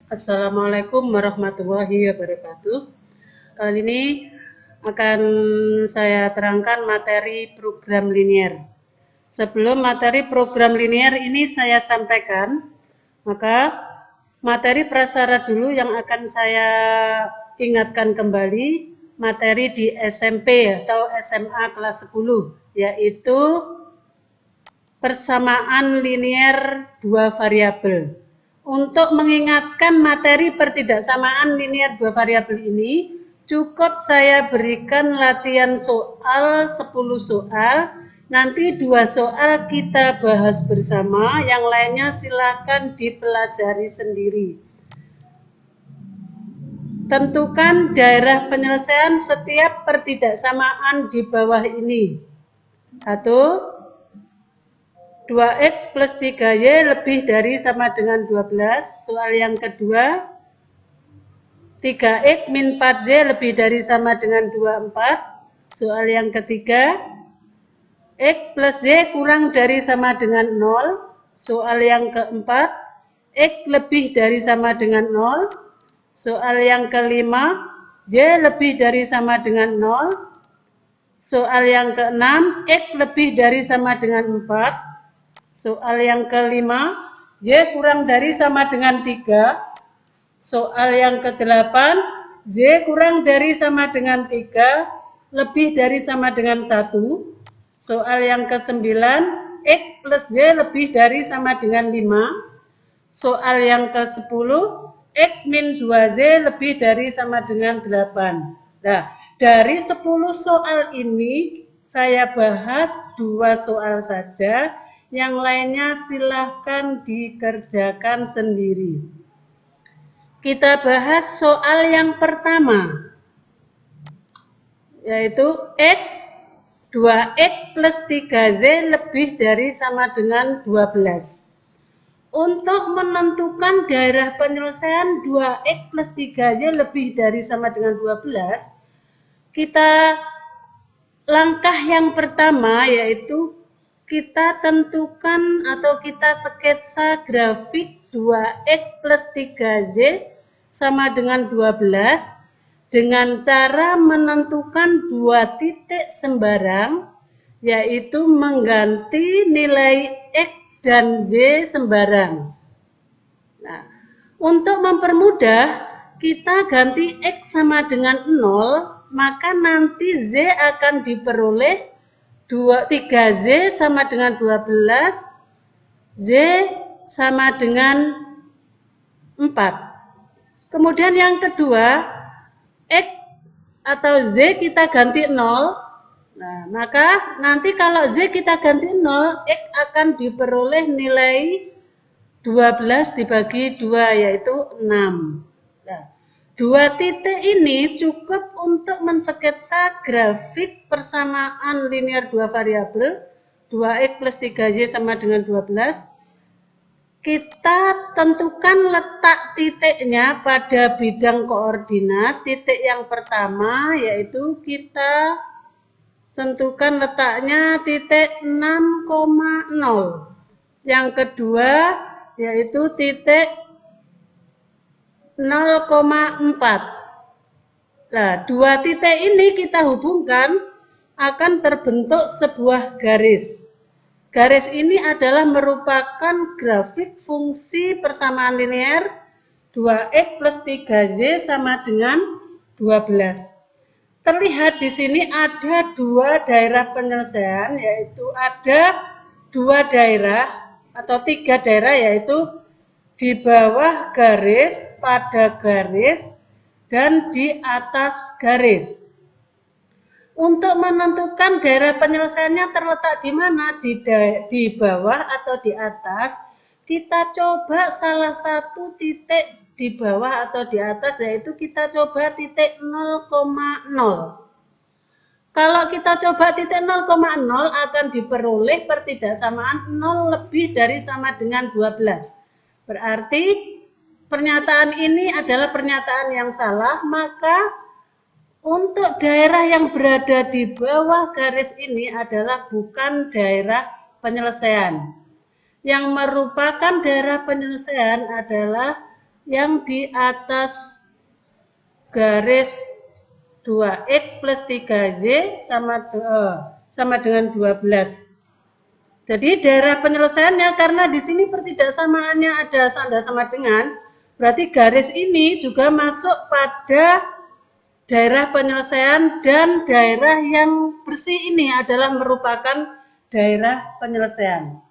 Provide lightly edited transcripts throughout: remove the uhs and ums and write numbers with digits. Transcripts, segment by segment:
Assalamualaikum warahmatullahi wabarakatuh. Kali ini akan saya terangkan materi program linear. Sebelum materi program linear ini saya sampaikan, maka materi prasyarat dulu yang akan saya ingatkan kembali, materi di SMP atau SMA kelas 10, yaitu persamaan linear dua variabel. Untuk mengingatkan materi pertidaksamaan linear dua variabel ini, cukup saya berikan latihan soal 10 soal. Nanti 2 soal kita bahas bersama, yang lainnya silakan dipelajari sendiri. Tentukan daerah penyelesaian setiap pertidaksamaan di bawah ini. 1. 2x plus 3y lebih dari sama dengan 12. Soal yang kedua, 3x min 4y lebih dari sama dengan 24. Soal yang ketiga, x plus y kurang dari sama dengan 0. Soal yang keempat, x lebih dari sama dengan 0. Soal yang kelima, y lebih dari sama dengan 0. Soal yang keenam, x lebih dari sama dengan 4. Soal yang kelima, y kurang dari sama dengan 3. Soal yang ke-8, y kurang dari sama dengan 3, lebih dari sama dengan 1. Soal yang ke-9, x plus y lebih dari sama dengan 5. Soal yang ke-10, x min 2y lebih dari sama dengan 8. Nah, dari 10 soal ini saya bahas 2 soal saja, yang lainnya silahkan dikerjakan sendiri. Kita bahas soal yang pertama, yaitu x 2x plus 3z lebih dari sama dengan 12. Untuk menentukan daerah penyelesaian 2x plus 3y lebih dari sama dengan 12, kita langkah yang pertama yaitu kita tentukan atau kita sketsa grafik 2x plus 3z sama dengan 12 dengan cara menentukan 2 titik sembarang, yaitu mengganti nilai x dan z sembarang. Nah, untuk mempermudah, kita ganti x sama dengan 0, maka nanti z akan diperoleh 3z sama dengan 12, z sama dengan 4. Kemudian yang kedua, x atau z kita ganti 0. Nah, maka nanti kalau z kita ganti 0, x akan diperoleh nilai 12 dibagi 2, yaitu 6. Nah, 2 titik ini cukup untuk mensketsa grafik persamaan linear 2 variabel, 2x plus 3y sama dengan 12. Kita tentukan letak titiknya pada bidang koordinat. Titik yang pertama yaitu kita tentukan letaknya titik 6,0. Yang kedua yaitu titik 0,4. Nah, 2 titik ini kita hubungkan akan terbentuk sebuah garis. Garis ini adalah merupakan grafik fungsi persamaan linear 2x plus 3z sama dengan 12. Terlihat di sini ada 2 daerah penyelesaian, yaitu ada 2 daerah atau 3 daerah, yaitu di bawah garis, pada garis, dan di atas garis. Untuk menentukan daerah penyelesaiannya terletak di mana, di bawah atau di atas, kita coba salah satu titik di bawah atau di atas, yaitu kita coba titik 0,0. Kalau kita coba titik 0,0 akan diperoleh pertidaksamaan 0 lebih dari sama dengan 12. Berarti pernyataan ini adalah pernyataan yang salah, maka untuk daerah yang berada di bawah garis ini adalah bukan daerah penyelesaian. Yang merupakan daerah penyelesaian adalah yang di atas garis 2X plus 3Z sama dengan 12. Jadi daerah penyelesaiannya, karena di sini pertidaksamaannya ada tanda sama dengan, berarti garis ini juga masuk pada daerah penyelesaian, dan daerah yang bersih ini adalah merupakan daerah penyelesaian.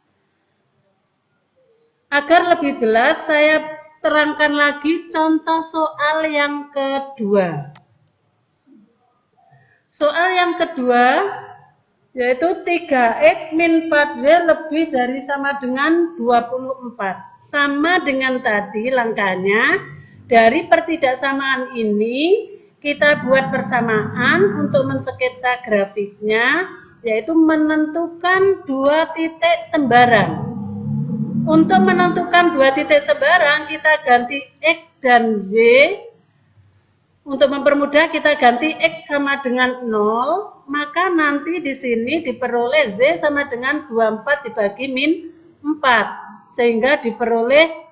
Agar lebih jelas, saya terangkan lagi contoh soal yang kedua. Soal yang kedua yaitu 3X min 4Z lebih dari sama dengan 24. Sama dengan tadi langkahnya, dari pertidaksamaan ini kita buat persamaan untuk mensketsa grafiknya, yaitu menentukan dua titik sembarang. Untuk menentukan dua titik sembarang, kita ganti X dan Z. Untuk mempermudah kita ganti X sama dengan 0, maka nanti di sini diperoleh Z sama dengan 24 dibagi min 4, sehingga diperoleh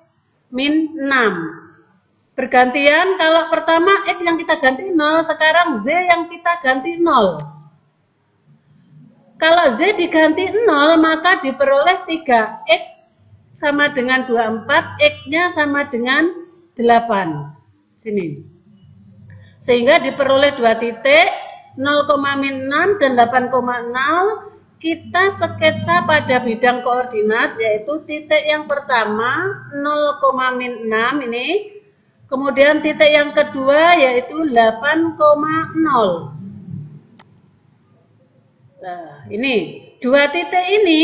min 6. Bergantian, kalau pertama X yang kita ganti 0, sekarang Z yang kita ganti 0. Kalau Z diganti 0, maka diperoleh 3X sama dengan 24, X-nya sama dengan 8. Sini. Sehingga diperoleh dua titik 0,6 dan 8,0. Kita sketsa pada bidang koordinat, yaitu titik yang pertama 0,6 ini, kemudian titik yang kedua yaitu 8,0. Nah, ini dua titik ini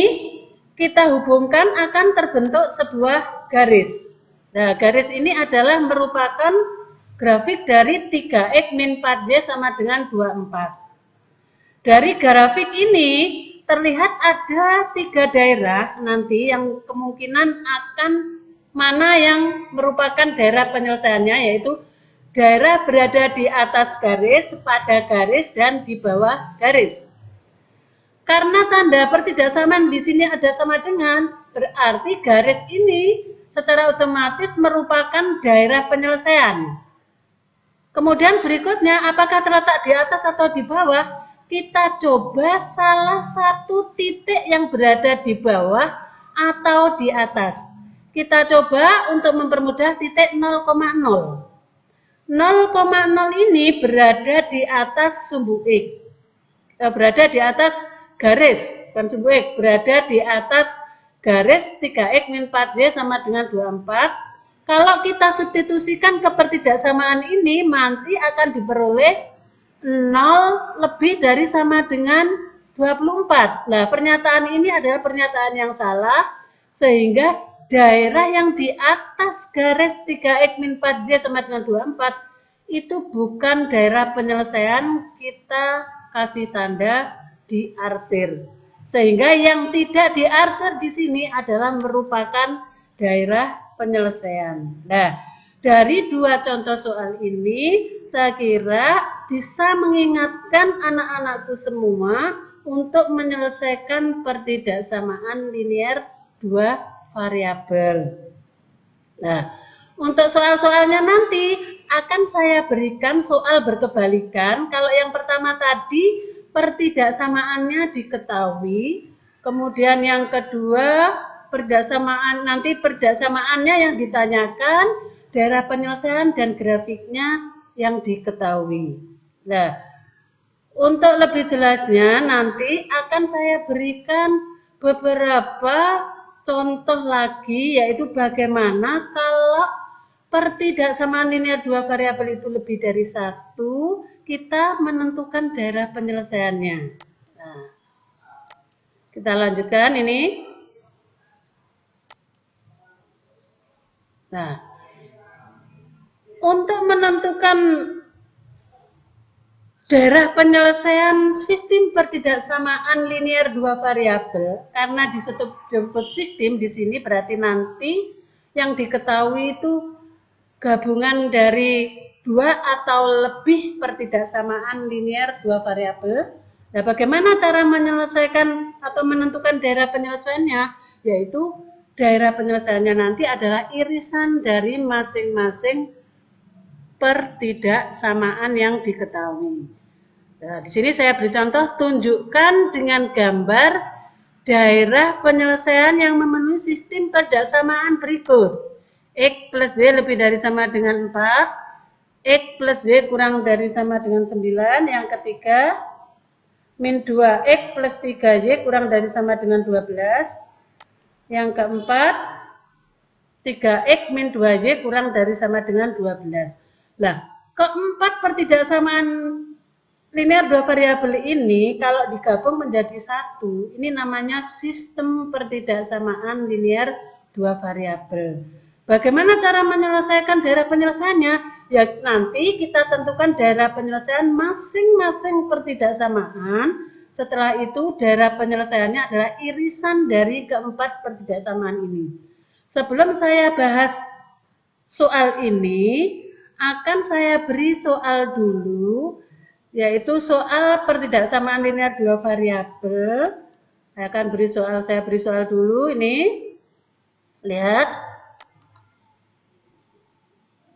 kita hubungkan akan terbentuk sebuah garis. Nah, garis ini adalah merupakan grafik dari 3X min 4Z sama dengan 24. Dari grafik ini terlihat ada 3 daerah nanti yang kemungkinan akan mana yang merupakan daerah penyelesaiannya, yaitu daerah berada di atas garis, pada garis, dan di bawah garis. Karena tanda pertidaksamaan di sini ada sama dengan, berarti garis ini secara otomatis merupakan daerah penyelesaian. Kemudian berikutnya, apakah terletak di atas atau di bawah? Kita coba salah satu titik yang berada di bawah atau di atas. Kita coba untuk mempermudah titik 0,0. 0,0 ini berada di atas sumbu X. Berada di atas garis, bukan sumbu X, berada di atas garis 3X min 4Z sama dengan 24. Kalau kita substitusikan ke pertidaksamaan ini, nanti akan diperoleh 0 lebih dari sama dengan 24. Nah, pernyataan ini adalah pernyataan yang salah, sehingga daerah yang di atas garis 3X min 4Z sama dengan 24 itu bukan daerah penyelesaian, kita kasih tanda diarsir. Sehingga yang tidak diarsir di sini adalah merupakan daerah penyelesaian. Nah, dari dua contoh soal ini, saya kira bisa mengingatkan anak-anakku semua untuk menyelesaikan pertidaksamaan linear dua variabel. Nah, untuk soal-soalnya nanti akan saya berikan soal berkebalikan. Kalau yang pertama tadi pertidaksamaannya diketahui, kemudian yang kedua pertidaksamaannya yang ditanyakan, daerah penyelesaian dan grafiknya yang diketahui. Nah, untuk lebih jelasnya nanti akan saya berikan beberapa contoh lagi, yaitu bagaimana kalau pertidaksamaan linear dua variabel itu lebih dari satu, kita menentukan daerah penyelesaiannya. Nah, kita lanjutkan ini. Nah, untuk menentukan daerah penyelesaian sistem pertidaksamaan linear dua variabel, karena disebut sistem di sini berarti nanti yang diketahui itu gabungan dari dua atau lebih pertidaksamaan linear dua variabel. Nah, bagaimana cara menyelesaikan atau menentukan daerah penyelesaiannya? Yaitu daerah penyelesaiannya nanti adalah irisan dari masing-masing pertidaksamaan yang diketahui. Nah, di sini saya beri contoh, tunjukkan dengan gambar daerah penyelesaian yang memenuhi sistem pertidaksamaan berikut. X plus Y lebih dari sama dengan 4, X plus Y kurang dari sama dengan 9, yang ketiga, min 2X plus 3Y kurang dari sama dengan 12, yang keempat, 3X min 2Y kurang dari sama dengan 12. Nah, keempat pertidaksamaan linear dua variabel ini kalau digabung menjadi satu, ini namanya sistem pertidaksamaan linear dua variabel. Bagaimana cara menyelesaikan daerah penyelesaiannya? Ya nanti kita tentukan daerah penyelesaian masing-masing pertidaksamaan. Setelah itu daerah penyelesaiannya adalah irisan dari keempat pertidaksamaan ini. Sebelum saya bahas soal ini, akan saya beri soal dulu, yaitu soal pertidaksamaan linear dua variabel. Saya beri soal dulu ini. Lihat.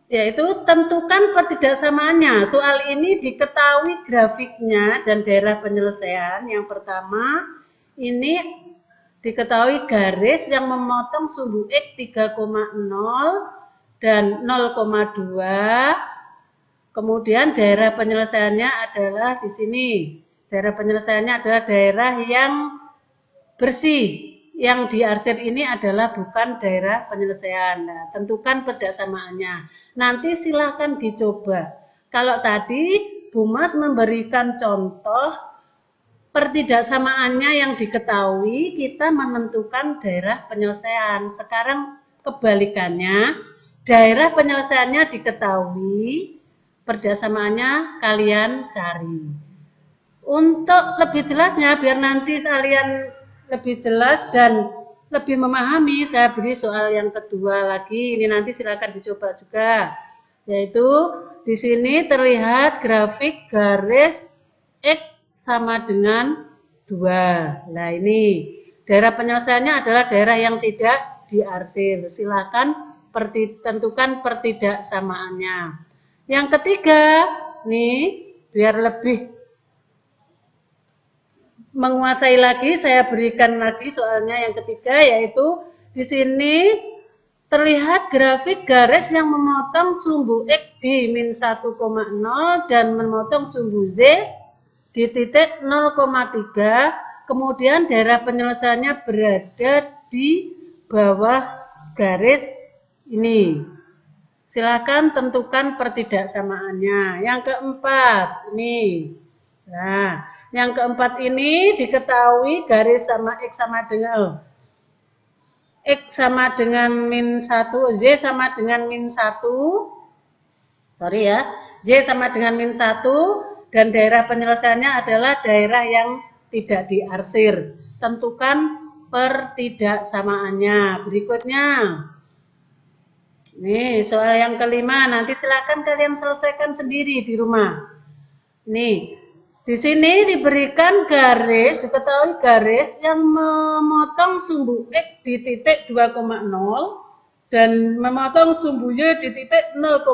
Yaitu tentukan pertidaksamaannya. Soal ini diketahui grafiknya dan daerah penyelesaian. Yang pertama, ini diketahui garis yang memotong sumbu X 3,0 dan 0,2. Kemudian daerah penyelesaiannya adalah di sini. Daerah penyelesaiannya adalah daerah yang bersih. Yang diarsir ini adalah bukan daerah penyelesaian. Nah, tentukan pertidaksamaannya. Nanti silakan dicoba. Kalau tadi Bu Mas memberikan contoh pertidaksamaannya yang diketahui, kita menentukan daerah penyelesaian. Sekarang kebalikannya, daerah penyelesaiannya diketahui, pertidaksamaannya kalian cari. Untuk lebih jelasnya, biar nanti kalian lebih jelas dan lebih memahami, saya beri soal yang kedua lagi. Ini nanti silakan dicoba juga. Yaitu di sini terlihat grafik garis X sama dengan 2. Nah ini daerah penyelesaiannya adalah daerah yang tidak diarsir. Silakan tentukan pertidaksamaannya. Yang ketiga, nih biar lebih menguasai lagi, saya berikan lagi soalnya yang ketiga, yaitu di sini terlihat grafik garis yang memotong sumbu X di min 1,0 dan memotong sumbu Z di titik 0,3. Kemudian daerah penyelesaiannya berada di bawah garis ini. Silakan tentukan pertidaksamaannya. Yang keempat, ini. Nah, yang keempat ini diketahui garis sama X sama dengan X sama dengan min 1, Z sama dengan min 1. Sorry ya, Z sama dengan min 1 dan daerah penyelesaiannya adalah daerah yang tidak diarsir. Tentukan pertidaksamaannya. Berikutnya. Nih, soal yang kelima, nanti silakan kalian selesaikan sendiri di rumah. Nih, di sini diberikan garis, diketahui garis yang memotong sumbu X di titik 2,0 dan memotong sumbu Y di titik 0,-1.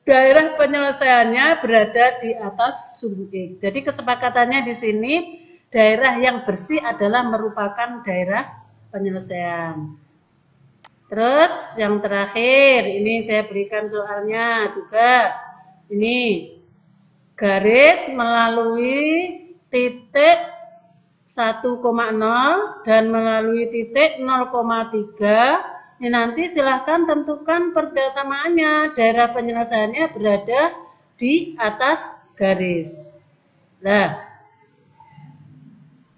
Daerah penyelesaiannya berada di atas sumbu X. Jadi kesepakatannya di sini, daerah yang bersih adalah merupakan daerah penyelesaian. Terus yang terakhir, ini saya berikan soalnya juga. Ini garis melalui titik 1,0 dan melalui titik 0,3. Ini nanti silahkan tentukan pertidaksamaannya. Daerah penyelesaiannya berada di atas garis. Nah,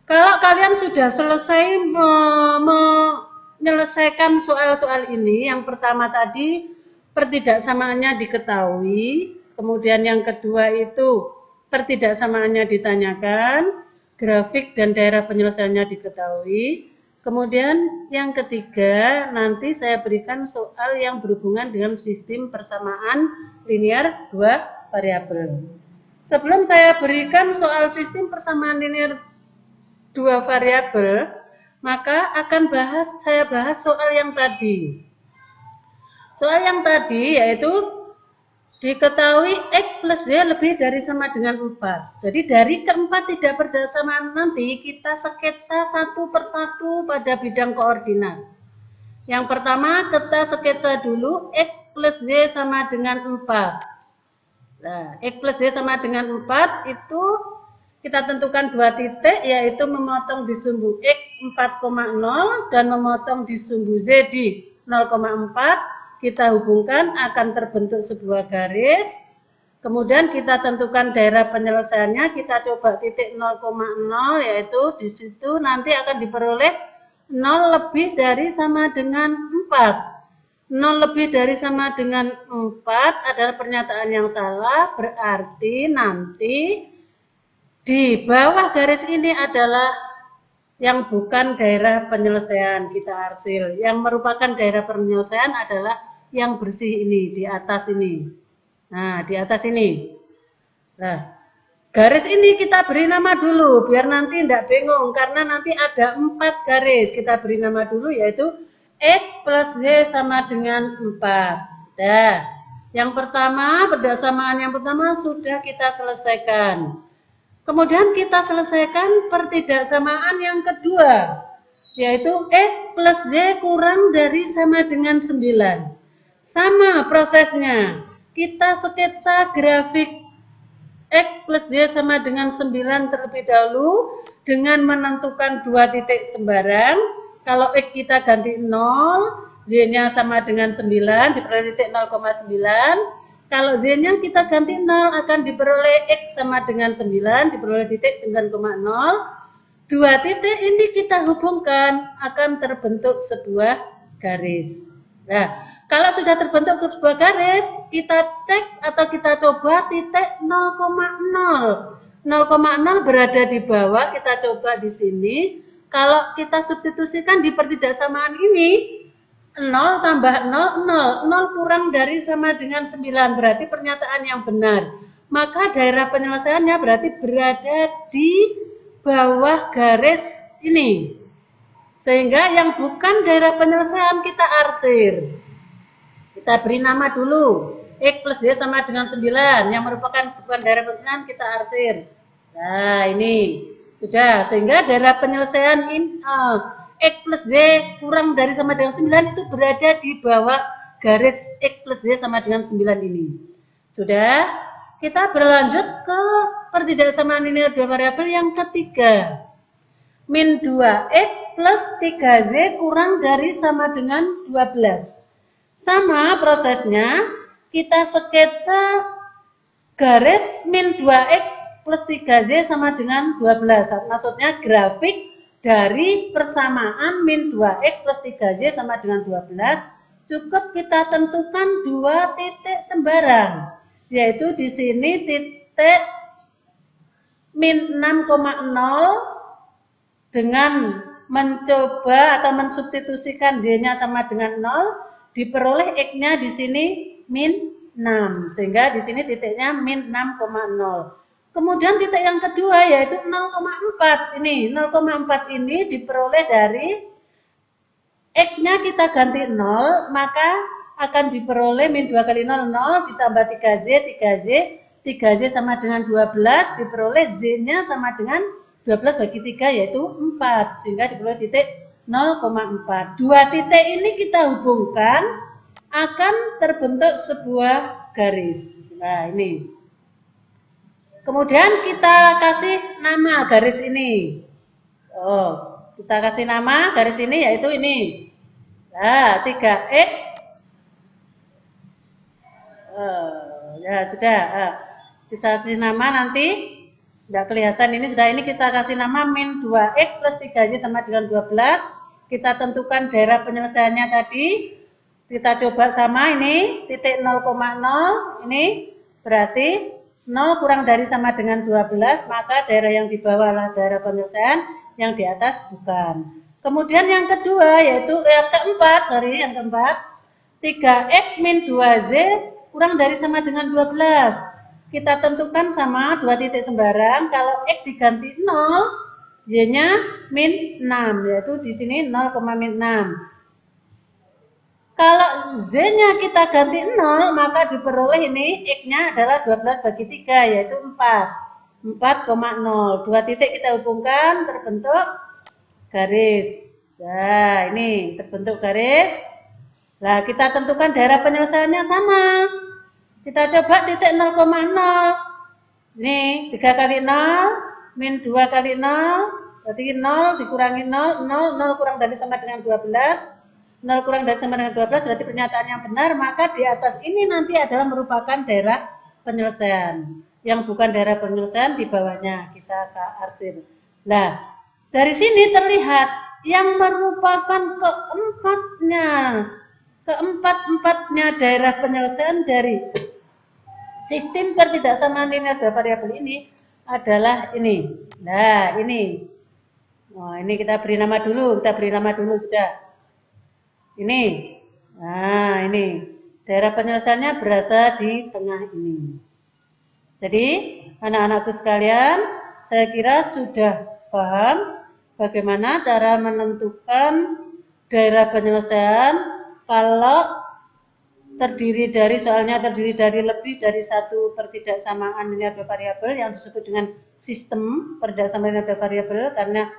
kalau kalian sudah selesai menyelesaikan soal-soal ini, yang pertama tadi pertidaksamaannya diketahui, kemudian yang kedua itu pertidaksamaannya ditanyakan, grafik dan daerah penyelesaiannya diketahui, kemudian yang ketiga nanti saya berikan soal yang berhubungan dengan sistem persamaan linear dua variabel. Sebelum saya berikan soal sistem persamaan linear dua variabel, Maka saya bahas soal yang tadi. Soal yang tadi yaitu diketahui X plus Y lebih dari sama dengan 4. Jadi dari keempat tidak bersamaan nanti kita sketsa satu persatu pada bidang koordinat. Yang pertama kita sketsa dulu X plus Y sama dengan 4. Nah, X plus Y sama dengan 4 itu kita tentukan 2 titik, yaitu memotong di sumbu X 4,0 dan memotong di sumbu Z di 0,4. Kita hubungkan akan terbentuk sebuah garis. Kemudian kita tentukan daerah penyelesaiannya, kita coba titik 0,0, yaitu di situ nanti akan diperoleh 0 lebih dari sama dengan 4. 0 lebih dari sama dengan 4 adalah pernyataan yang salah, berarti nanti di bawah garis ini adalah yang bukan daerah penyelesaian, kita arsil. Yang merupakan daerah penyelesaian adalah yang bersih ini, di atas ini. Nah, di atas ini. Nah, garis ini kita beri nama dulu, biar nanti tidak bingung, karena nanti ada 4 garis. Kita beri nama dulu, yaitu X plus Y sama dengan 4. Sudah. Yang pertama, persamaan yang pertama sudah kita selesaikan. Kemudian kita selesaikan pertidaksamaan yang kedua, yaitu X plus Y kurang dari sama dengan 9. Sama prosesnya, kita sketsa grafik X plus Y sama dengan 9 terlebih dahulu dengan menentukan 2 titik sembarang. Kalau X kita ganti 0, Y-nya sama dengan 9, diperoleh titik 0,9. Kalau Z-nya kita ganti 0 akan diperoleh X sama dengan 9, diperoleh titik 9,0. 2 titik ini kita hubungkan akan terbentuk sebuah garis. Nah, kalau sudah terbentuk sebuah garis, kita cek atau kita coba titik 0,0. 0,0 berada di bawah, kita coba di sini. Kalau kita substitusikan di pertidaksamaan ini, 0 tambah 0, 0. 0 kurang dari sama dengan 9, berarti pernyataan yang benar. Maka daerah penyelesaiannya berarti berada di bawah garis ini. Sehingga yang bukan daerah penyelesaian kita arsir. Kita beri nama dulu. X plus Y sama dengan 9. Yang merupakan bukan daerah penyelesaian kita arsir. Nah, ini. Sudah. Sehingga daerah penyelesaian ini... X plus Y kurang dari sama dengan 9 itu berada di bawah garis X plus Y sama dengan 9 ini. Sudah, kita berlanjut ke pertidaksamaan linear dua variabel yang ketiga. Min 2X plus 3Z kurang dari sama dengan 12. Sama prosesnya, kita sketsa garis min 2X plus 3Z sama dengan 12. Maksudnya grafik dari persamaan min 2X plus 3Z sama dengan 12, cukup kita tentukan 2 titik sembarang, yaitu di sini titik min 6,0 dengan mencoba atau mensubstitusikan Z-nya sama dengan 0, diperoleh X-nya di sini min 6, sehingga di sini titiknya min 6,0. Kemudian titik yang kedua yaitu 0,4 ini. 0,4 ini diperoleh dari X-nya kita ganti 0, maka akan diperoleh min 2 kali 0, 0 ditambah 3Z, 3Z, 3Z sama dengan 12, diperoleh Z-nya sama dengan 12 bagi 3 yaitu 4, sehingga diperoleh titik 0,4. 2 titik ini kita hubungkan akan terbentuk sebuah garis. Nah, ini. Kemudian kita kasih nama garis ini. Kita kasih nama garis ini yaitu ini. Nah, 3X. Ya sudah. Bisa kasih nama nanti. Tidak kelihatan ini sudah, ini kita kasih nama min 2X plus 3Z sama dengan 12. Kita tentukan daerah penyelesaiannya tadi. Kita coba sama ini titik 0,0 ini berarti 0 kurang dari sama dengan 12, maka daerah yang di bawah adalah daerah penyelesaian, yang di atas bukan. Kemudian yang kedua yaitu yang keempat 3X min 2Z kurang dari sama dengan 12. Kita tentukan sama 2 titik sembarang, kalau X diganti 0, Y-nya min 6, yaitu di sini 0,6. Kalau Z-nya kita ganti 0, maka diperoleh ini X-nya adalah 12 bagi 3, yaitu 4. 4,0. Dua titik kita hubungkan, terbentuk garis. Nah, ini terbentuk garis. Nah, kita tentukan daerah penyelesaiannya sama. Kita coba titik 0,0. Ini 3 kali 0, min 2 kali 0, berarti 0 dikurangi 0, 0, 0 kurang dari sama dengan 12. 0 kurang dari sama dengan 12 berarti pernyataan yang benar, maka di atas ini nanti adalah merupakan daerah penyelesaian. Yang bukan daerah penyelesaian di bawahnya kita arsir. Nah, dari sini terlihat yang merupakan keempat-empatnya daerah penyelesaian dari sistem pertidaksamaan linear dua variabel ini adalah ini. Nah, ini. Oh, ini kita beri nama dulu, sudah. Ini, nah ini, daerah penyelesaiannya berada di tengah ini. Jadi, anak-anakku sekalian, saya kira sudah paham bagaimana cara menentukan daerah penyelesaian kalau soalnya terdiri dari lebih dari satu pertidaksamaan linear dua variabel yang disebut dengan sistem pertidaksamaan linear dua variabel, karena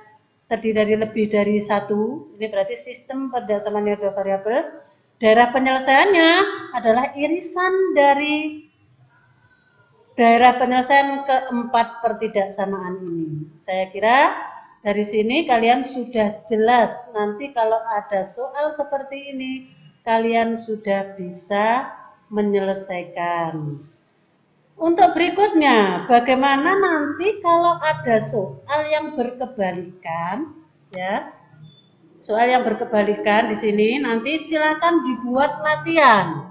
terdiri dari lebih dari satu, ini berarti sistem pertidaksamaan linear dua variabel. Daerah penyelesaiannya adalah irisan dari daerah penyelesaian keempat pertidaksamaan ini. Saya kira dari sini kalian sudah jelas. Nanti kalau ada soal seperti ini, kalian sudah bisa menyelesaikan. Untuk berikutnya, bagaimana nanti kalau ada soal yang berkebalikan, ya? Soal yang berkebalikan di sini nanti silakan dibuat latihan.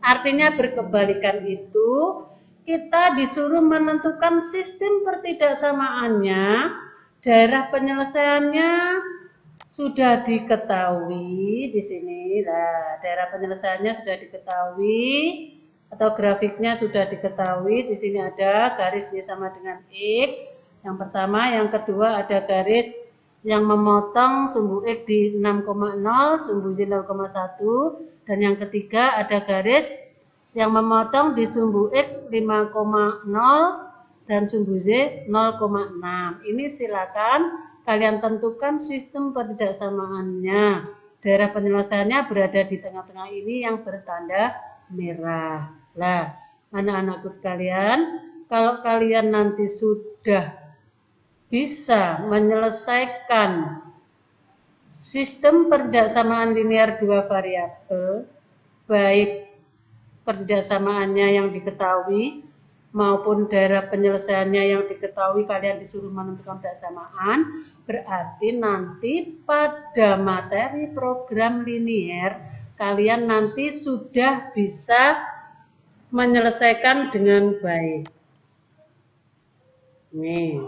Artinya berkebalikan itu kita disuruh menentukan sistem pertidaksamaannya, daerah penyelesaiannya sudah diketahui di sini. Nah, daerah penyelesaiannya sudah diketahui atau grafiknya sudah diketahui. Di sini ada garis Y sama dengan X. Yang pertama, yang kedua ada garis yang memotong sumbu X di 6,0, sumbu Y 0,1, dan yang ketiga ada garis yang memotong di sumbu X 5,0 dan sumbu Z 0,6. Ini silakan kalian tentukan sistem pertidaksamaannya. Daerah penyelesaiannya berada di tengah-tengah ini yang bertanda merah. Nah, anak-anakku sekalian, kalau kalian nanti sudah bisa menyelesaikan sistem pertidaksamaan linear dua variabel, baik pertidaksamaannya yang diketahui maupun daerah penyelesaiannya yang diketahui, kalian disuruh menentukan pertidaksamaan, berarti nanti pada materi program linear kalian nanti sudah bisa menyelesaikan dengan baik. Nih,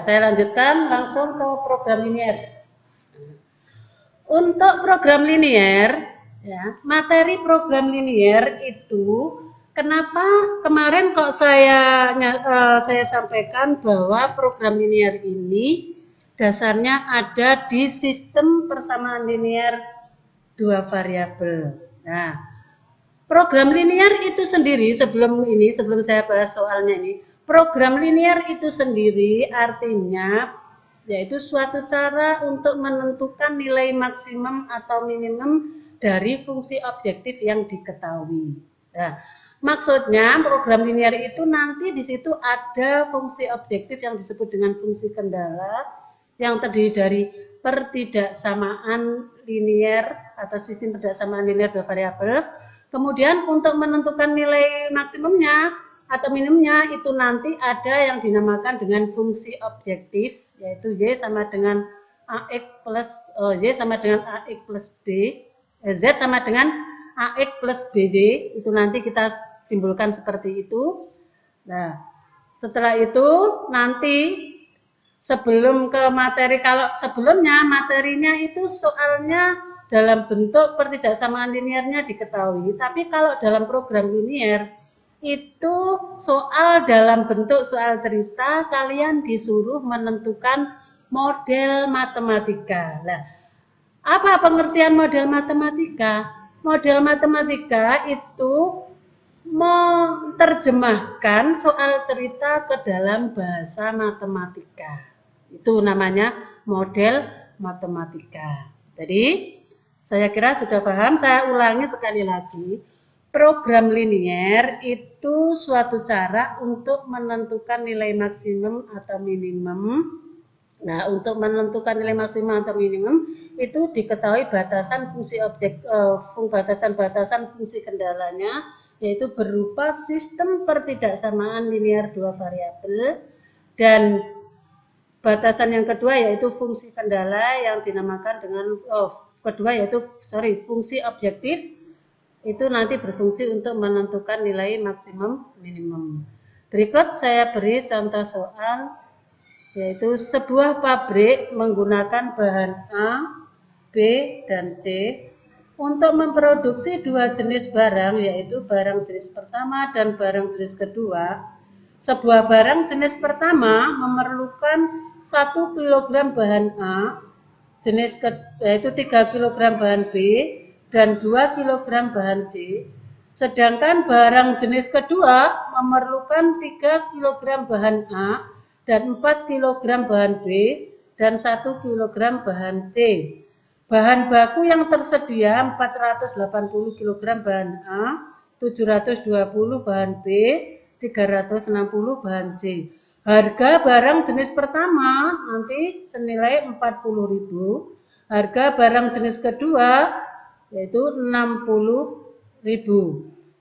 saya lanjutkan langsung ke program linear. Untuk program linear, ya, materi program linear itu kenapa kemarin kok saya sampaikan bahwa program linear ini dasarnya ada di sistem persamaan linear dua variabel. Nah, program linear itu sendiri sebelum saya bahas soalnya ini, program linear itu sendiri artinya yaitu suatu cara untuk menentukan nilai maksimum atau minimum dari fungsi objektif yang diketahui. Nah, maksudnya program linear itu nanti di situ ada fungsi objektif yang disebut dengan fungsi kendala yang terdiri dari pertidaksamaan linear atau sistem pertidaksamaan linear dua variabel. Kemudian untuk menentukan nilai maksimumnya atau minimumnya itu nanti ada yang dinamakan dengan fungsi objektif, yaitu Y sama dengan AX plus Y sama dengan AX plus B, Z sama dengan AX plus BY, itu nanti kita simbolkan seperti itu. Nah, setelah itu nanti sebelum ke materi, kalau sebelumnya materinya itu soalnya dalam bentuk pertidaksamaan linearnya diketahui, tapi kalau dalam program linear itu soal dalam bentuk soal cerita, kalian disuruh menentukan model matematika. Nah, apa pengertian model matematika? Model matematika itu menerjemahkan soal cerita ke dalam bahasa matematika. Itu namanya model matematika. Jadi, saya kira sudah paham, saya ulangi sekali lagi. Program linier itu suatu cara untuk menentukan nilai maksimum atau minimum. Nah, untuk menentukan nilai maksimum atau minimum itu diketahui batasan fungsi objek, batasan-batasan fungsi kendalanya, yaitu berupa sistem pertidaksamaan linier dua variabel, dan batasan yang kedua yaitu fungsi kendala yang dinamakan dengan fungsi objektif, itu nanti berfungsi untuk menentukan nilai maksimum minimum. Berikut saya beri contoh soal, yaitu sebuah pabrik menggunakan bahan A, B, dan C untuk memproduksi dua jenis barang, yaitu barang jenis pertama dan barang jenis kedua. Sebuah barang jenis pertama memerlukan 1 kg bahan A, yaitu 3 kg bahan B, dan 2 kg bahan C. Sedangkan barang jenis kedua memerlukan 3 kg bahan A, dan 4 kg bahan B, dan 1 kg bahan C. Bahan baku yang tersedia 480 kg bahan A, 720 bahan B, 360 bahan C. Harga barang jenis pertama nanti senilai 40.000, harga barang jenis kedua yaitu 60.000.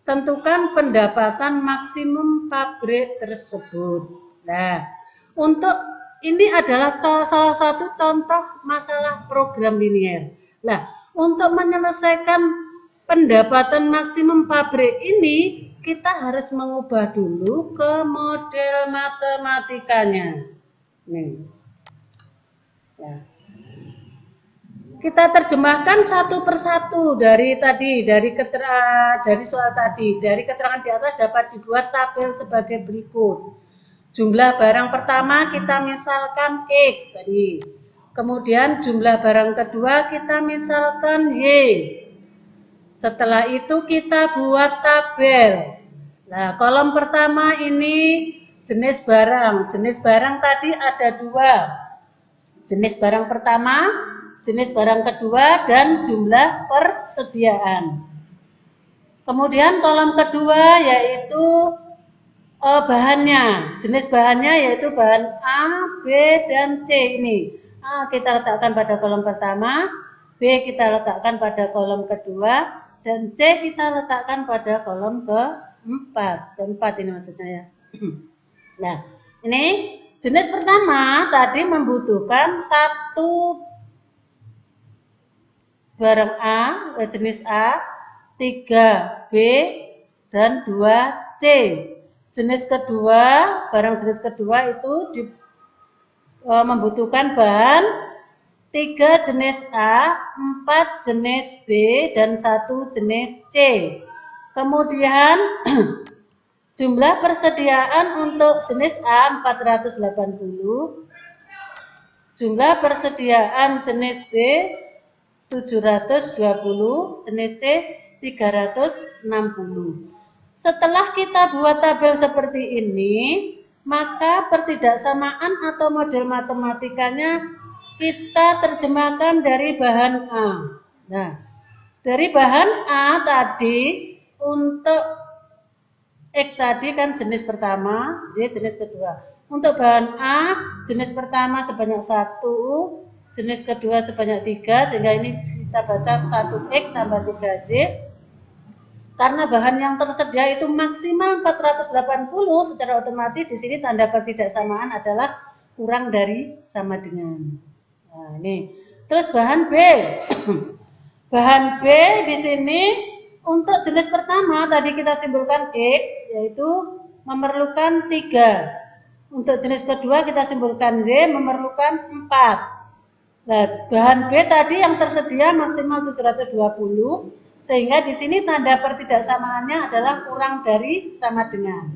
Tentukan pendapatan maksimum pabrik tersebut. Nah, untuk ini adalah salah satu contoh masalah program linier. Nah, untuk menyelesaikan pendapatan maksimum pabrik ini, kita harus mengubah dulu ke model matematikanya. Nih. Ya. Kita terjemahkan satu persatu dari soal tadi. Dari keterangan di atas dapat dibuat tabel sebagai berikut. Jumlah barang pertama kita misalkan X tadi. Kemudian jumlah barang kedua kita misalkan Y. Setelah itu kita buat tabel. Nah, kolom pertama ini jenis barang. Jenis barang tadi ada dua. Jenis barang pertama, jenis barang kedua, dan jumlah persediaan. Kemudian kolom kedua yaitu bahannya. Jenis bahannya yaitu bahan A, B, dan C ini. A kita letakkan pada kolom pertama, B kita letakkan pada kolom kedua, dan C kita letakkan pada kolom keempat ini maksudnya ya. Nah, ini jenis pertama tadi membutuhkan satu barang A, jenis A, 3 B, dan 2 C. Jenis kedua, barang jenis kedua itu membutuhkan bahan 3 jenis A, 4 jenis B, dan 1 jenis C. Kemudian jumlah persediaan untuk jenis A 480, jumlah persediaan jenis B 720, jenis C 360. Setelah kita buat tabel seperti ini, maka pertidaksamaan atau model matematikanya kita terjemahkan dari bahan A. Nah, dari bahan A tadi untuk X tadi kan jenis pertama, Y jenis kedua. Untuk bahan A, jenis pertama sebanyak 1, jenis kedua sebanyak 3, sehingga ini kita baca 1X tambah 3Y. Karena bahan yang tersedia itu maksimal 480, secara otomatis di sini tanda pertidaksamaan adalah kurang dari sama dengan. Nah, ini. Terus bahan B. Bahan B di sini untuk jenis pertama tadi kita simpulkan X, yaitu memerlukan 3. Untuk jenis kedua kita simpulkan Y, memerlukan 4. Nah, bahan B tadi yang tersedia maksimal 720, sehingga di sini tanda pertidaksamaannya adalah kurang dari sama dengan.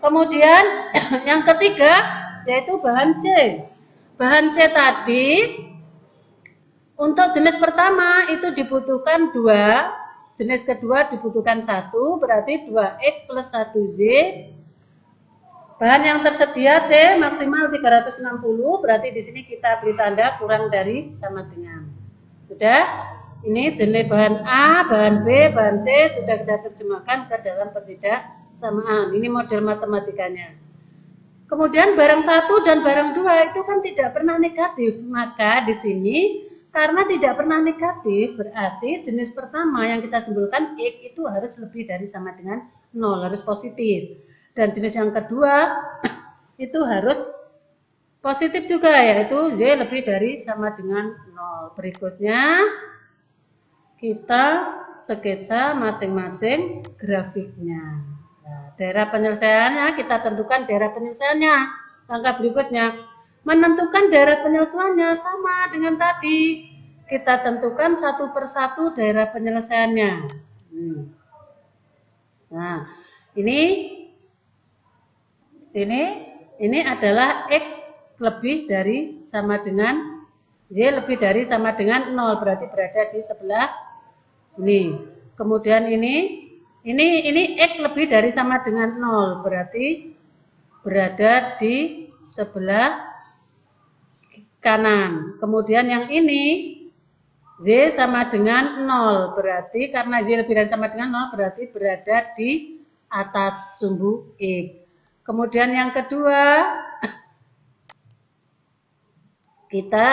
Kemudian yang ketiga yaitu bahan C. Bahan C tadi untuk jenis pertama itu dibutuhkan 2, jenis kedua dibutuhkan 1, berarti 2X plus 1Y. Bahan yang tersedia C maksimal 360, berarti di sini kita beri tanda kurang dari sama dengan. Sudah? Ini jenis bahan A, bahan B, bahan C sudah kita terjemahkan ke dalam pertidaksamaan. Ini model matematikanya. Kemudian barang 1 dan barang 2 itu kan tidak pernah negatif, maka di sini karena tidak pernah negatif berarti jenis pertama yang kita simpulkan X itu harus lebih dari sama dengan 0, harus positif. Dan jenis yang kedua itu harus positif juga, yaitu Y lebih dari sama dengan 0. Berikutnya kita sketsa masing-masing grafiknya. Nah, daerah penyelesaiannya kita tentukan daerah penyelesaiannya. Langkah berikutnya menentukan daerah penyelesaiannya sama dengan tadi. Kita tentukan satu persatu daerah penyelesaiannya. Nah, ini sini ini adalah X lebih dari sama dengan Y lebih dari sama dengan 0, berarti berada di sebelah ini. Kemudian ini X lebih dari sama dengan 0, berarti berada di sebelah kanan. Kemudian yang ini Z sama dengan 0, berarti karena Z lebih dari sama dengan 0, berarti berada di atas sumbu X. Kemudian yang kedua, kita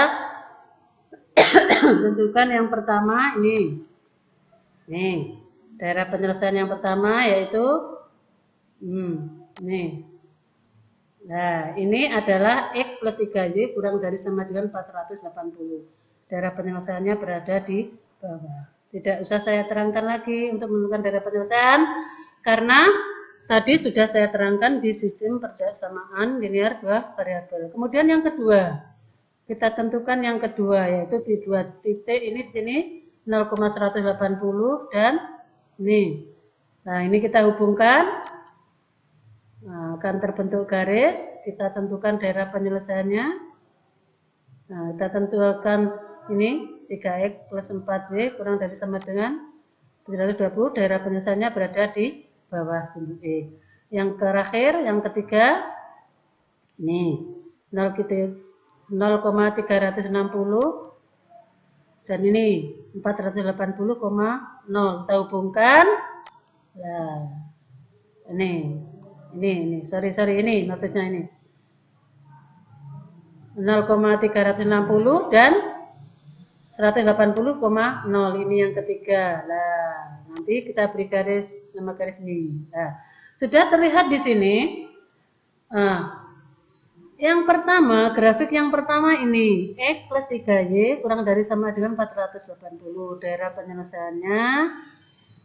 tentukan yang pertama ini. Nih, daerah penyelesaian yang pertama yaitu nih. Nah, ini adalah X plus 3Y kurang dari sama dengan 480. Daerah penyelesaiannya berada di bawah. Tidak usah saya terangkan lagi untuk menentukan daerah penyelesaian karena tadi sudah saya terangkan di sistem persamaan linear dua variabel. Kemudian yang kedua, kita tentukan yang kedua yaitu di 2 titik ini di sini 0,180 dan ini. Nah, ini kita hubungkan. Nah, akan terbentuk garis. Kita tentukan daerah penyelesaiannya. Nah, kita tentukan ini 3X plus 4Y kurang dari sama dengan 720. Daerah penyelesaiannya berada di bawah sumbu X. Yang terakhir, yang ketiga, ini 0,360 dan ini 480,0. Kita hubungkan. Nah, ini ini maksudnya ini 0,360 dan 180,0. Ini yang ketiga. Nah, nanti kita beri garis nama garis ini. Nah, sudah terlihat di sini. Nah, yang pertama, grafik yang pertama ini X plus 3Y kurang dari sama dengan 480. Daerah penyelesaiannya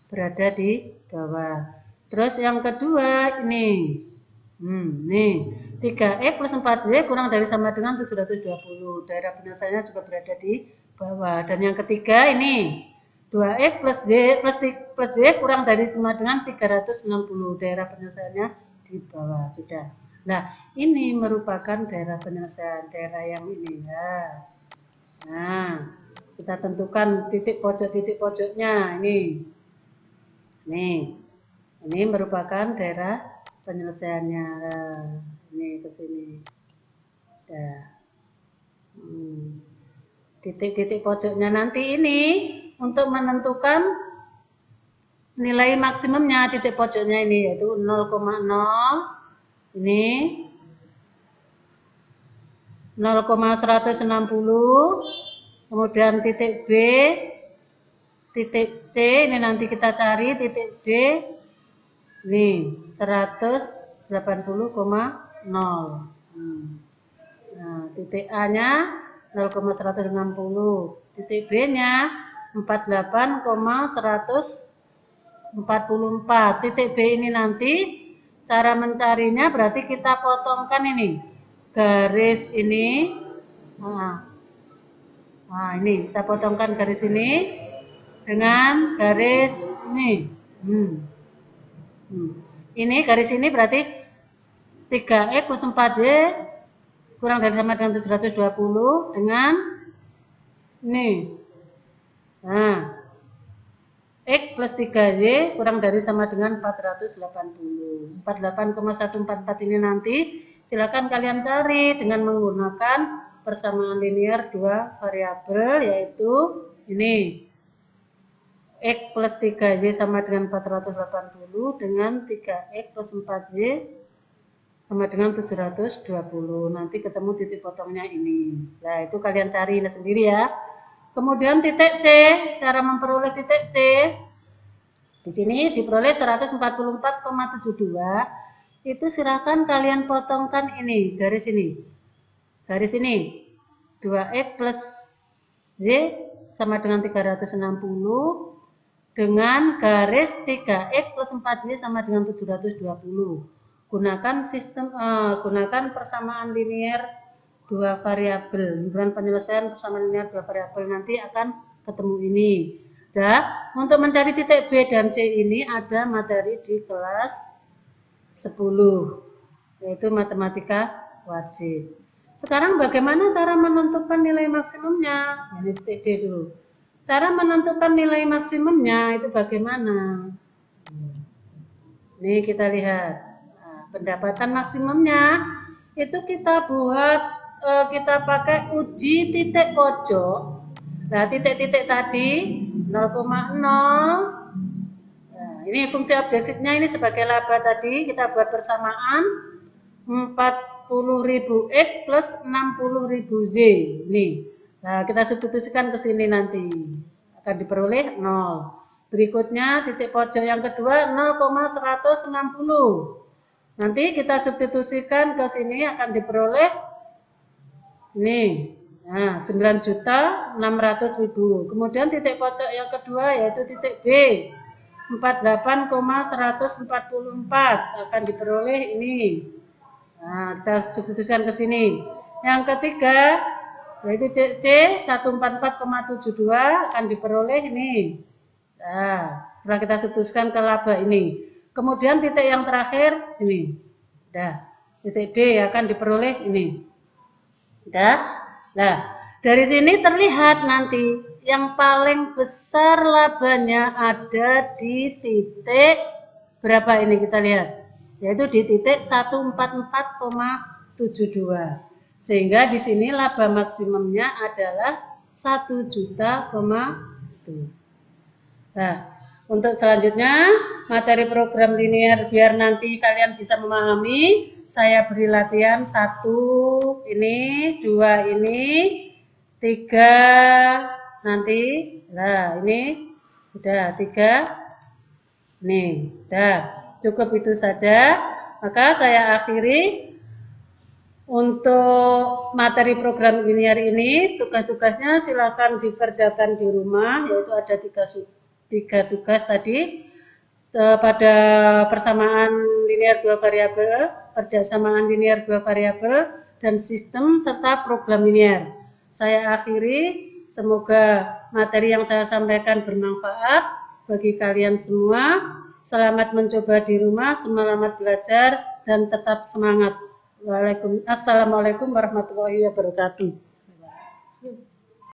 berada di bawah. Terus yang kedua ini. Nih, 3X plus 4Y kurang dari sama dengan 720. Daerah penyelesaiannya juga berada di bawah. Dan yang ketiga ini 2X plus Y kurang dari sama dengan 360. Daerah penyelesaiannya di bawah. Sudah. Nah, ini merupakan daerah penyelesaian, daerah yang ini ya. Nah, kita tentukan titik pojoknya ini. Nih, ini merupakan daerah penyelesaiannya. Nah, ini ke sini. Titik-titik pojoknya nanti ini untuk menentukan nilai maksimumnya titik pojoknya ini yaitu 0,0. Ini 0,160, kemudian titik B, titik C, ini nanti kita cari titik D, ini 180,0. Nah, titik A-nya 0,160, titik B-nya 48,144. Titik B ini nanti cara mencarinya berarti kita potongkan ini garis ini. Nah, ini kita potongkan garis ini dengan garis ini. Ini garis ini berarti 3X plus 4Y kurang dari sama dengan 720 dengan ini. Nah, X plus 3Y kurang dari sama dengan 480. 48,144 ini nanti silakan kalian cari dengan menggunakan persamaan linear dua variabel, yaitu ini. X plus 3Y sama dengan 480 dengan 3X plus 4Y sama dengan 720. Nanti ketemu titik potongnya ini. Nah, itu kalian cari sendiri ya. Kemudian titik C, cara memperoleh titik C. Di sini diperoleh 144,72. Itu silakan kalian potongkan ini, garis ini. Garis ini. 2X plus Y sama dengan 360 dengan garis 3X plus 4Y sama dengan 720. Gunakan persamaan linear dua variabel. Dengan penyelesaian persamaan linear dua variabel nanti akan ketemu ini. Nah, untuk mencari titik B dan C ini ada materi di kelas 10, yaitu matematika wajib. Sekarang bagaimana cara menentukan nilai maksimumnya? Ini titik D dulu. Cara menentukan nilai maksimumnya itu bagaimana? Ini kita lihat. Nah, pendapatan maksimumnya itu kita buat, kita pakai uji titik pojok. Nah, titik-titik tadi 0,0. Nah, ini fungsi objektifnya ini sebagai laba tadi kita buat persamaan 40.000 X plus 60.000 Z. Ini. Nah, kita substitusikan ke sini nanti. Akan diperoleh 0. Berikutnya titik pojok yang kedua 0,160. Nanti kita substitusikan ke sini akan diperoleh ini. Nah, 9.600.000. Kemudian titik pojok yang kedua yaitu titik B. 48,144 akan diperoleh ini. Nah, kita substitusikan ke sini. Yang ketiga yaitu titik C 144,72 akan diperoleh ini. Nah, setelah kita substitusikan ke laba ini. Kemudian titik yang terakhir ini. Nah, titik D akan diperoleh ini. Nah, dari sini terlihat nanti yang paling besar labanya ada di titik berapa ini kita lihat? Yaitu di titik 144,72. Sehingga di sini laba maksimumnya adalah 1 juta. Nah, untuk selanjutnya materi program linear biar nanti kalian bisa memahami, saya beri latihan 1 ini, 2 ini, 3 nanti. Nah, ini sudah 3. Nih, dah cukup itu saja. Maka saya akhiri untuk materi program linear ini. Tugas-tugasnya silakan dikerjakan di rumah, yaitu ada 3 tugas tadi. Pada persamaan linear dua variabel, persamaan linear dua variabel, dan sistem serta program linear. Saya akhiri, semoga materi yang saya sampaikan bermanfaat bagi kalian semua. Selamat mencoba di rumah, selamat belajar, dan tetap semangat. Assalamualaikum warahmatullahi wabarakatuh.